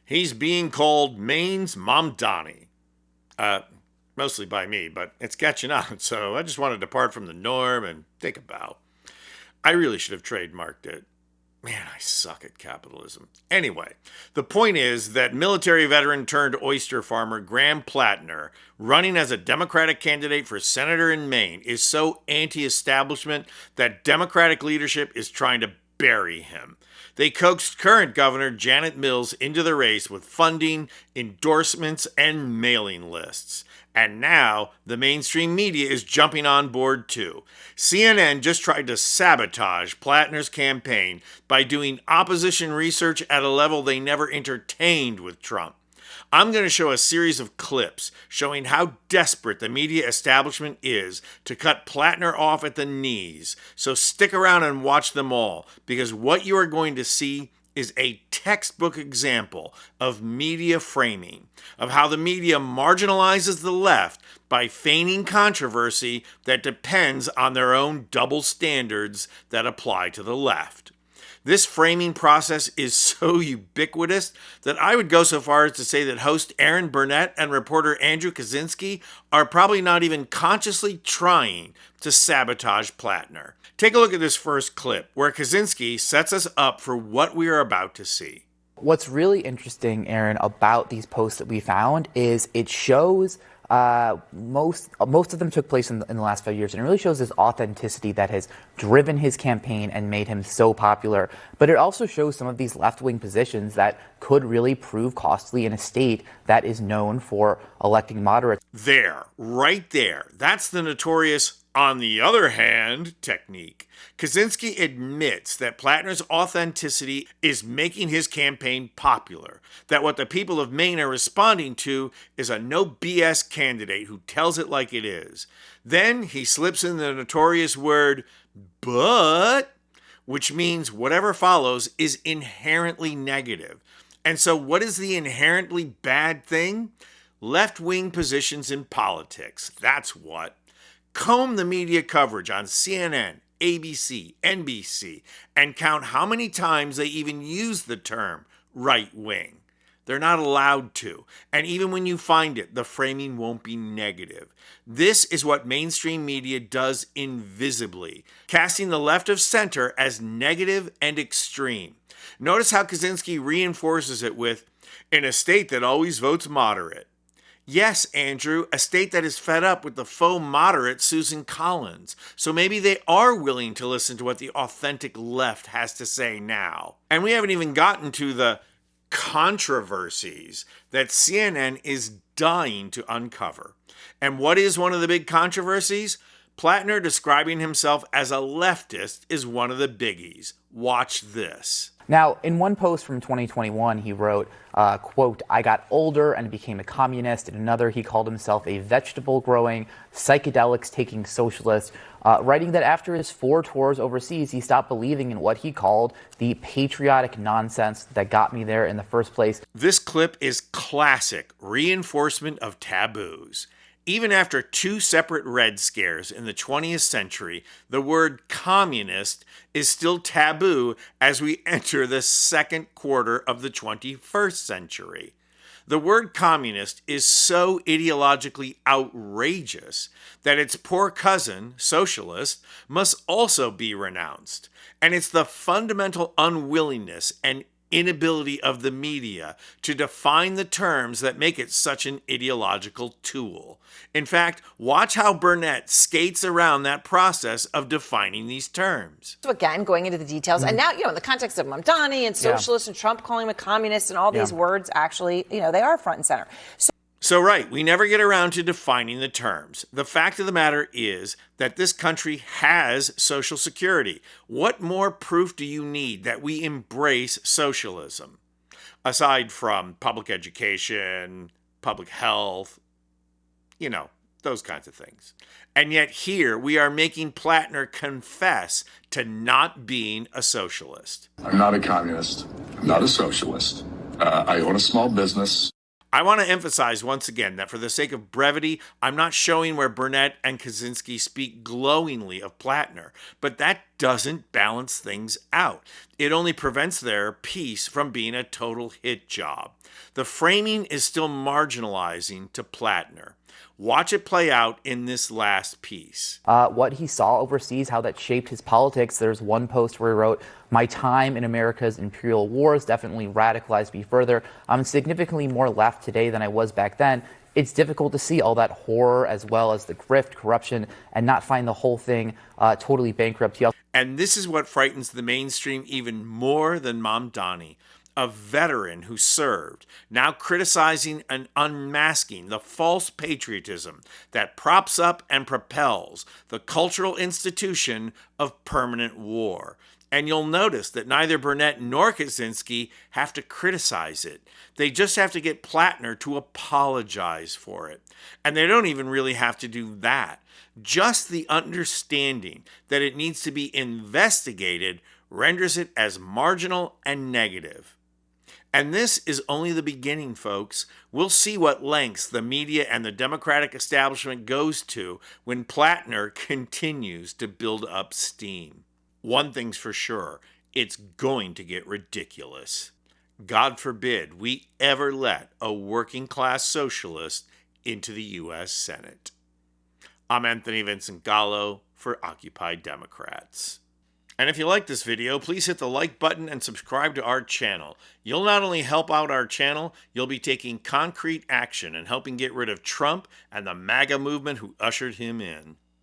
He's being called Maine's Mamdani. Mostly by me, but it's catching on, so I just want to depart from the norm and take a bow. I really should have trademarked it. Man, I suck at capitalism. Anyway, the point is that military veteran turned oyster farmer Graham Plattner, running as a Democratic candidate for senator in Maine, is so anti-establishment that Democratic leadership is trying to bury him. They coaxed current Governor Janet Mills into the race with funding, endorsements, and mailing lists. And now the mainstream media is jumping on board too. CNN just tried to sabotage Plattner's campaign by doing opposition research at a level they never entertained with Trump. I'm going to show a series of clips showing how desperate the media establishment is to cut Plattner off at the knees. So stick around and watch them all, because what you are going to see is a textbook example of media framing, of how the media marginalizes the left by feigning controversy that depends on their own double standards that apply to the left. This framing process is so ubiquitous that I would go so far as to say that host Aaron Burnett and reporter Andrew Kaczynski are probably not even consciously trying to sabotage Plattner. Take a look at this first clip, where Kaczynski sets us up for what we are about to see. What's really interesting, Aaron, about these posts that we found is it shows most of them took place in the last 5 years, and it really shows this authenticity that has driven his campaign and made him so popular. But it also shows some of these left-wing positions that could really prove costly in a state that is known for electing moderates. There, right there. That's the notorious "on the other hand" technique. Kaczynski admits that Plattner's authenticity is making his campaign popular, that what the people of Maine are responding to is a no BS candidate who tells it like it is. Then he slips in the notorious word, but, which means whatever follows is inherently negative. And so what is the inherently bad thing? Left-wing positions in politics. That's what. Comb the media coverage on CNN, ABC, NBC, and count how many times they even use the term right wing. They're not allowed to. And even when you find it, the framing won't be negative. This is what mainstream media does invisibly, casting the left of center as negative and extreme. Notice how Kaczynski reinforces it with, in a state that always votes moderate. Yes, Andrew, a state that is fed up with the faux moderate Susan Collins. So maybe they are willing to listen to what the authentic left has to say now. And we haven't even gotten to the controversies that CNN is dying to uncover. And what is one of the big controversies? Plattner describing himself as a leftist is one of the biggies. Watch this. Now, in one post from 2021, he wrote, quote, "I got older and became a communist." In another, he called himself a vegetable-growing, psychedelics-taking socialist, writing that after his 4 tours overseas, he stopped believing in what he called the patriotic nonsense that got me there in the first place. This clip is classic reinforcement of taboos. Even after 2 separate Red Scares in the 20th century, the word communist is still taboo as we enter the second quarter of the 21st century. The word communist is so ideologically outrageous that its poor cousin, socialist, must also be renounced. And it's the fundamental unwillingness and inability of the media to define the terms that make it such an ideological tool. In fact, watch how Burnett skates around that process of defining these terms. So again, going into the details, and now, in the context of Mamdani and socialist and Trump calling him a communist and all these words, actually, they are front and center. So right, we never get around to defining the terms. The fact of the matter is that this country has Social Security. What more proof do you need that we embrace socialism? Aside from public education, public health, those kinds of things. And yet here we are making Plattner confess to not being a socialist. I'm not a communist. I'm not a socialist. I own a small business. I want to emphasize once again that for the sake of brevity, I'm not showing where Burnett and Kaczynski speak glowingly of Plattner, but that doesn't balance things out. It only prevents their piece from being a total hit job. The framing is still marginalizing to Plattner. Watch it play out in this last piece. What he saw overseas, how that shaped his politics. There's one post where he wrote, "My time in America's imperial wars definitely radicalized me further. I'm significantly more left today than I was back then." It's difficult to see all that horror as well as the grift, corruption, and not find the whole thing totally bankrupt. And this is what frightens the mainstream even more than Mamdani, a veteran who served, now criticizing and unmasking the false patriotism that props up and propels the cultural institution of permanent war. And you'll notice that neither Burnett nor Kaczynski have to criticize it. They just have to get Plattner to apologize for it. And they don't even really have to do that. Just the understanding that it needs to be investigated renders it as marginal and negative. And this is only the beginning, folks. We'll see what lengths the media and the Democratic establishment goes to when Plattner continues to build up steam. One thing's for sure, it's going to get ridiculous. God forbid we ever let a working class socialist into the U.S. Senate. I'm Anthony Vincent Gallo for Occupy Democrats. And if you like this video, please hit the like button and subscribe to our channel. You'll not only help out our channel, you'll be taking concrete action and helping get rid of Trump and the MAGA movement who ushered him in.